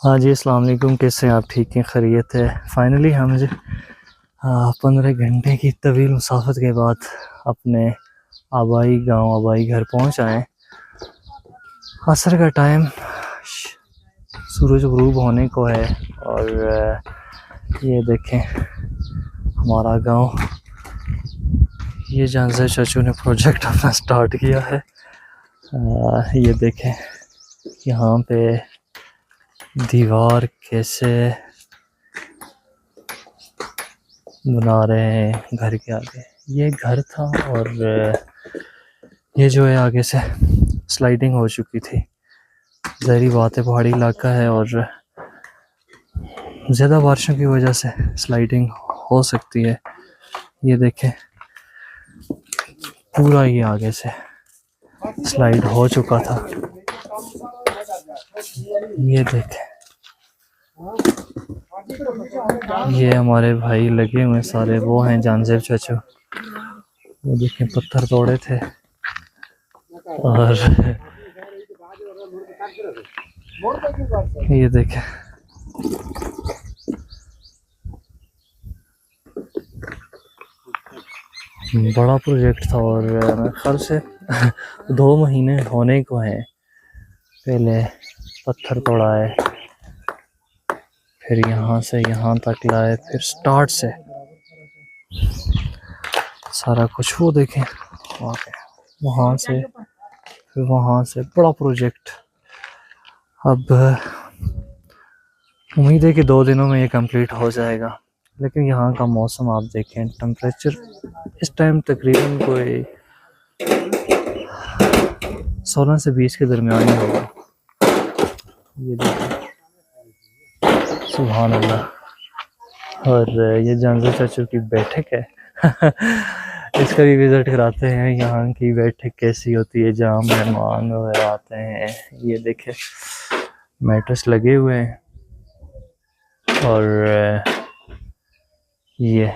हाँ जी, अस्सलाम वालेकुम। कैसे हैं आप? ठीक हैं? खैरियत है? फाइनली हम 15 घंटे की तवील मुसाफत के बाद अपने आबाई गांव, आबाई घर पहुंच आए हैं। असर का टाइम, सूरज ग़ुरूब होने को है और ये देखें हमारा गांव। ये जानसे चाचू ने प्रोजेक्ट अपना स्टार्ट किया है। ये देखें यहाँ पे दीवार कैसे बना रहे हैं घर के आगे। ये घर था और ये जो है आगे से स्लाइडिंग हो चुकी थी। ज़ाहिरी बात है, पहाड़ी इलाका है और ज़्यादा बारिशों की वजह से स्लाइडिंग हो सकती है। ये देखें पूरा ये आगे से स्लाइड हो चुका था। ये देखें, ये हमारे भाई लगे हुए सारे, वो हैं जानजेब चाचू। वो देखें पत्थर तोड़े थे और ये देखें बड़ा प्रोजेक्ट था और मेरे ख्याल से 2 महीने होने को हैं। पहले पत्थर तोड़ा है, फिर यहाँ से यहाँ तक लाए, फिर स्टार्ट से सारा कुछ। वो देखें वहाँ से फिर वहाँ से बड़ा प्रोजेक्ट। अब उम्मीद है कि 2 दिनों में ये कंप्लीट हो जाएगा। लेकिन यहाँ का मौसम आप देखें, टेम्परेचर इस टाइम तकरीबन कोई 16 से 20 के दरमियान ही होगा। ये देखें सुभान अल्लाह। और ये जानज़र चाचू की बैठक है। इसका भी विज़िट कराते हैं, यहाँ की बैठक कैसी होती है जहाँ मेहमान वगैरह आते हैं। ये देखें मैट्रेस लगे हुए हैं और ये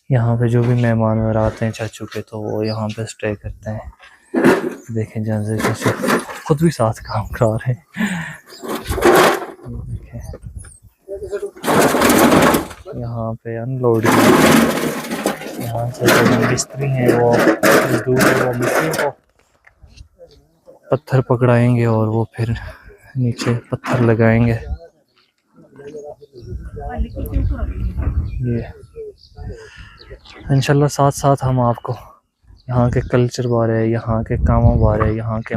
यहाँ पे जो भी मेहमान वगैरह आते हैं चाचू के, तो वो यहाँ पे स्टे करते हैं। देखें जानज़र चाचू खुद भी साथ काम करा रहे हैं। देखें यहाँ पे अनलोडिंग, यहाँ से जो मिस्त्री हैं वो मजदूर हैं, वो मिस्त्री को पत्थर पकड़ाएंगे और वो फिर नीचे पत्थर लगाएंगे। ये इंशाल्लाह साथ साथ हम आपको यहाँ के कल्चर बारे, यहाँ के कामों बारे, यहाँ के